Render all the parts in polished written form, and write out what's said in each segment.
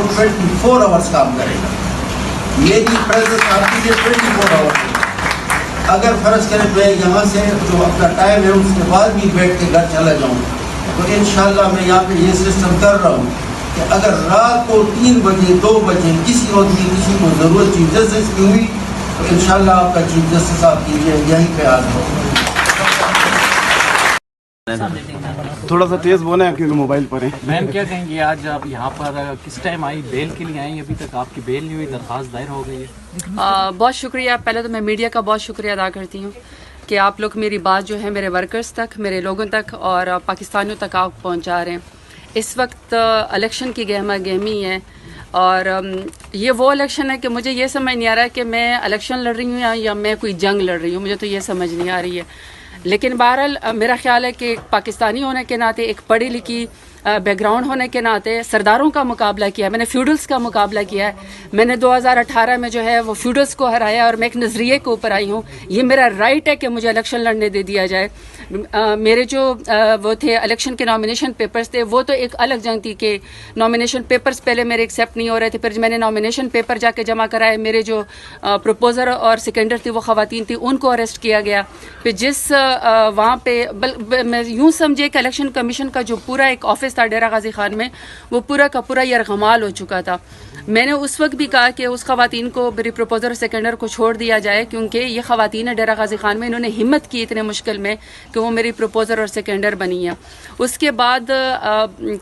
24 hours کام کرے گا. میری presence آپ کی 24 آورس ہے. اگر فرض کریں میں یہاں سے جو اپنا ٹائم ہے اس کے بعد بھی بیٹھ کے گھر چلا جاؤں تو انشاءاللہ میں یہاں پہ یہ سسٹم کر رہا ہوں کہ اگر رات کو 3 بجے 2 بجے کسی اور بھی کسی کو ضرورت چیف جسٹس کی ہوئی تو انشاءاللہ آپ کا چیف جسٹس آپ کی یہیں پہ آ جاؤ. تھوڑا سا تیز بولیں کیونکہ موبائل پر ہیں. میم کیا کہیں گے آج آپ یہاں پر کس ٹائم آئی، بیل کے لیے آئیں؟ ابھی تک آپ کی بیل نہیں ہوئی، درخواست دائر ہو گئی ہے. بہت شکریہ. پہلے تو میں میڈیا کا بہت شکریہ ادا کرتی ہوں کہ آپ لوگ میری بات جو ہے میرے ورکرز تک، میرے لوگوں تک اور پاکستانیوں تک آپ پہنچا رہے ہیں. اس وقت الیکشن کی گہما گہمی ہے اور یہ وہ الیکشن ہے کہ مجھے یہ سمجھ نہیں آ رہا ہے کہ میں الیکشن لڑ رہی ہوں یا میں کوئی جنگ لڑ رہی ہوں. مجھے تو یہ سمجھ نہیں آ رہی ہے. لیکن بہرحال میرا خیال ہے کہ پاکستانی ہونے کے ناطے، ایک پڑھی لکھی بیک گراؤنڈ ہونے کے ناطے سرداروں کا مقابلہ کیا. میں نے فیوڈلز کا مقابلہ کیا ہے. میں نے 2018 میں جو ہے وہ فیوڈلز کو ہرایا اور میں ایک نظریے کے اوپر آئی ہوں. یہ میرا رائٹ ہے کہ مجھے الیکشن لڑنے دے دیا جائے. میرے جو وہ تھے الیکشن کے نامینیشن پیپرز تھے وہ تو ایک الگ جنگ تھی کہ نامینیشن پیپرز پہلے میرے ایکسیپٹ نہیں ہو رہے تھے. پھر میں نے نامینیشن پیپر جا کے جمع کرائے. میرے جو پروپوزر اور سیکنڈر تھی وہ خواتین تھی، ان کو اریسٹ کیا گیا. پھر جس وہاں پہ میں یوں سمجھے کہ الیکشن کمیشن کا جو پورا ایک آفس تھا ڈیرہ غازی خان میں، وہ پورا کا پورا یرغمال ہو چکا تھا. میں نے اس وقت بھی کہا کہ اس خواتین کو، میری پروپوزر اور سیکنڈر کو چھوڑ دیا جائے کیونکہ یہ خواتین ڈیرہ غازی خان میں انہوں نے ہمت کی اتنے مشکل میں کہ وہ میری پروپوزر اور سیکنڈر بنی ہیں. اس کے بعد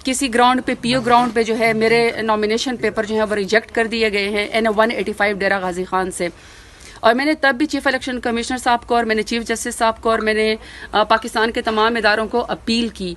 کسی گراؤنڈ پہ، پی او گراؤنڈ پہ جو ہے میرے نامینیشن پیپر جو ہیں وہ ریجیکٹ کر دیے گئے ہیں این 185 ڈیرہ غازی خان سے. اور میں نے تب بھی چیف الیکشن کمشنر صاحب کو اور میں نے چیف جسٹس صاحب کو اور میں نے پاکستان کے تمام اداروں کو اپیل کی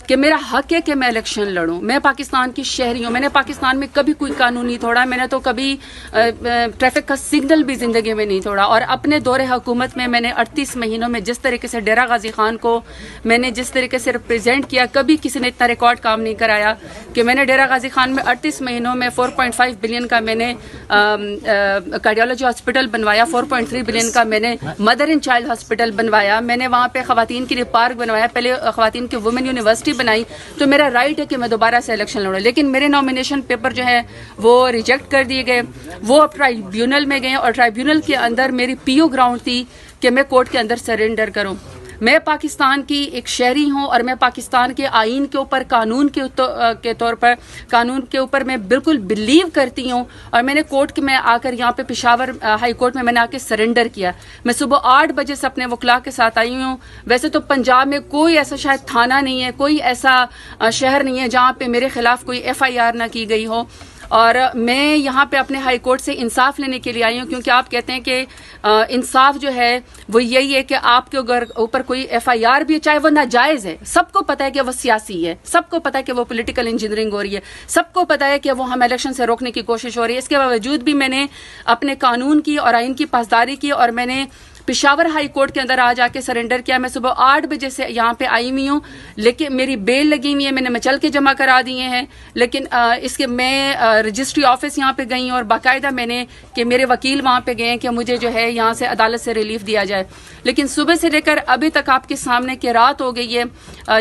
کہ میرا حق ہے کہ میں الیکشن لڑوں. میں پاکستان کی شہری ہوں. میں نے پاکستان میں کبھی کوئی قانون نہیں توڑا. میں نے تو کبھی ٹریفک کا سگنل بھی زندگی میں نہیں توڑا. اور اپنے دور حکومت میں نے 38 مہینوں میں جس طریقے سے ڈیرہ غازی خان کو میں نے جس طریقے سے ریپرزینٹ کیا، کبھی کسی نے اتنا ریکارڈ کام نہیں کرایا کہ میں نے ڈیرہ غازی خان میں 38 مہینوں میں 4.5 بلین کا میں نے کارڈیالوجی ہاسپٹل بنوایا، 4.3 بلین کا میں نے مدر اینڈ چائلڈ ہاسپٹل بنوایا. میں نے وہاں پہ خواتین کے لیے پارک بنوایا، پہلے خواتین کی وومن یونیورسٹی بنائی. تو میرا رائٹ ہے کہ میں دوبارہ سے الیکشن لڑوں. لیکن میرے نامینیشن پیپر جو ہے وہ ریجیکٹ کر دیے گئے. وہ اب ٹرائیبیونل میں گئے اور ٹرائیبیونل کے اندر میری پی او گراؤنڈ تھی کہ میں کورٹ کے اندر سرنڈر کروں. میں پاکستان کی ایک شہری ہوں اور میں پاکستان کے آئین کے اوپر، قانون کے طور پر، قانون کے اوپر میں بالکل بلیو کرتی ہوں. اور میں نے کورٹ میں آ کر یہاں پہ پشاور ہائی کورٹ میں نے آ کے سرنڈر کیا. میں صبح 8 بجے سے اپنے وکلاء کے ساتھ آئی ہوں. ویسے تو پنجاب میں کوئی ایسا شاید تھانہ نہیں ہے، کوئی ایسا شہر نہیں ہے جہاں پہ میرے خلاف کوئی FIR نہ کی گئی ہو. اور میں یہاں پہ اپنے ہائی کورٹ سے انصاف لینے کے لیے آئی ہوں کیونکہ آپ کہتے ہیں کہ انصاف جو ہے وہ یہی ہے کہ آپ کے اوپر کوئی FIR بھی ہے چاہے وہ ناجائز ہے. سب کو پتہ ہے کہ وہ سیاسی ہے، سب کو پتہ ہے کہ وہ پولیٹیکل انجینئرنگ ہو رہی ہے، سب کو پتہ ہے کہ وہ ہم الیکشن سے روکنے کی کوشش ہو رہی ہے. اس کے باوجود بھی میں نے اپنے قانون کی اور آئین کی پاسداری کی اور میں نے پشاور ہائی کورٹ کے اندر آج آ کے سرنڈر کیا. میں صبح 8 بجے سے یہاں پہ آئی ہوئی ہوں لیکن میری بیل لگی ہوئی ہے. میں نے چل کے جمع کرا دیے ہیں. لیکن اس کے میں رجسٹری آفس یہاں پہ گئی ہوں اور باقاعدہ میں نے کہ میرے وکیل وہاں پہ گئے ہیں کہ مجھے جو ہے یہاں سے عدالت سے ریلیف دیا جائے. لیکن صبح سے لے کر ابھی تک آپ کے سامنے کہ رات ہو گئی ہے.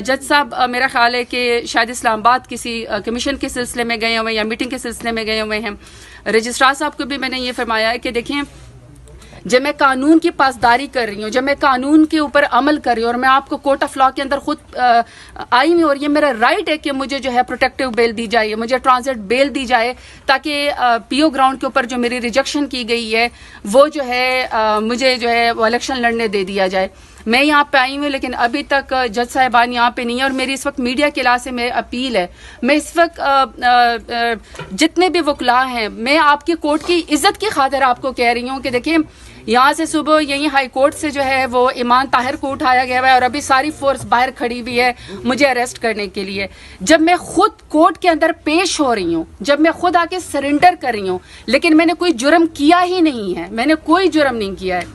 جج صاحب میرا خیال ہے کہ شاید اسلام آباد کسی کمیشن کے سلسلے میں گئے ہوئے ہیں یا میٹنگ کے سلسلے میں گئے ہوئے ہیں. رجسٹرار صاحب کو بھی میں نے یہ فرمایا ہے کہ دیکھیں جب میں قانون کی پاسداری کر رہی ہوں، جب میں قانون کے اوپر عمل کر رہی ہوں اور میں آپ کو کورٹ آف لاء کے اندر خود آئی ہوئی اور یہ میرا رائٹ ہے کہ مجھے جو ہے پروٹیکٹیو بیل دی جائے، مجھے ٹرانزٹ بیل دی جائے تاکہ پی او گراؤنڈ کے اوپر جو میری ریجیکشن کی گئی ہے وہ جو ہے مجھے جو ہے وہ الیکشن لڑنے دے دیا جائے. میں یہاں پہ آئی ہوں لیکن ابھی تک جج صاحبان یہاں پہ نہیں ہے اور میری اس وقت میڈیا کے لحاظ سے میری اپیل ہے. میں اس وقت جتنے بھی وکلاء ہیں میں آپ کی کورٹ کی عزت کی خاطر آپ کو کہہ رہی ہوں کہ دیکھیں یہاں سے صبح یہیں ہائی کورٹ سے جو ہے وہ ایمان طاہر کو اٹھایا گیا ہے اور ابھی ساری فورس باہر کھڑی ہوئی ہے مجھے اریسٹ کرنے کے لیے. جب میں خود کورٹ کے اندر پیش ہو رہی ہوں، جب میں خود آ کے سرنڈر کر رہی ہوں، لیکن میں نے کوئی جرم کیا ہی نہیں ہے، میں نے کوئی جرم نہیں کیا ہے.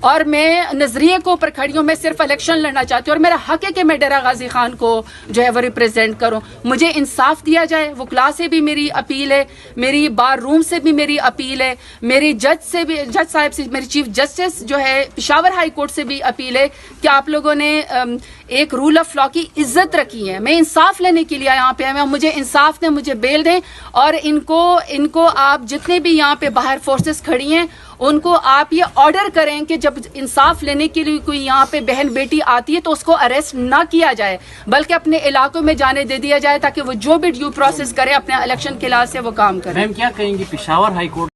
اور میں نظریے کو اوپر کھڑی ہوں. میں صرف الیکشن لڑنا چاہتی ہوں اور میرا حق ہے کہ میں ڈیرہ غازی خان کو جو ہے وہ ریپرزینٹ کروں. مجھے انصاف دیا جائے. وکلا سے بھی میری اپیل ہے, میری بار روم سے بھی میری اپیل ہے, میری جج صاحب سے, میری چیف جسٹس جو ہے پشاور ہائی کورٹ سے بھی اپیل ہے کہ آپ لوگوں نے ایک رول آف لا کی عزت رکھی ہے. میں انصاف لینے کے لیے یہاں پہ آیا ہوں. مجھے انصاف دیں, مجھے بیل دیں, اور ان کو آپ جتنے بھی یہاں پہ باہر فورسز کھڑی ہیں ان کو آپ یہ آرڈر کریں کہ جب انصاف لینے کے لیے کوئی یہاں پہ بہن بیٹی آتی ہے تو اس کو اریسٹ نہ کیا جائے, بلکہ اپنے علاقوں میں جانے دے دیا جائے تاکہ وہ جو بھی ڈیو پروسیس کرے اپنے الیکشن کے لحاظ سے وہ کام کرے. میم کیا کہیں گی پشاور ہائی کورٹ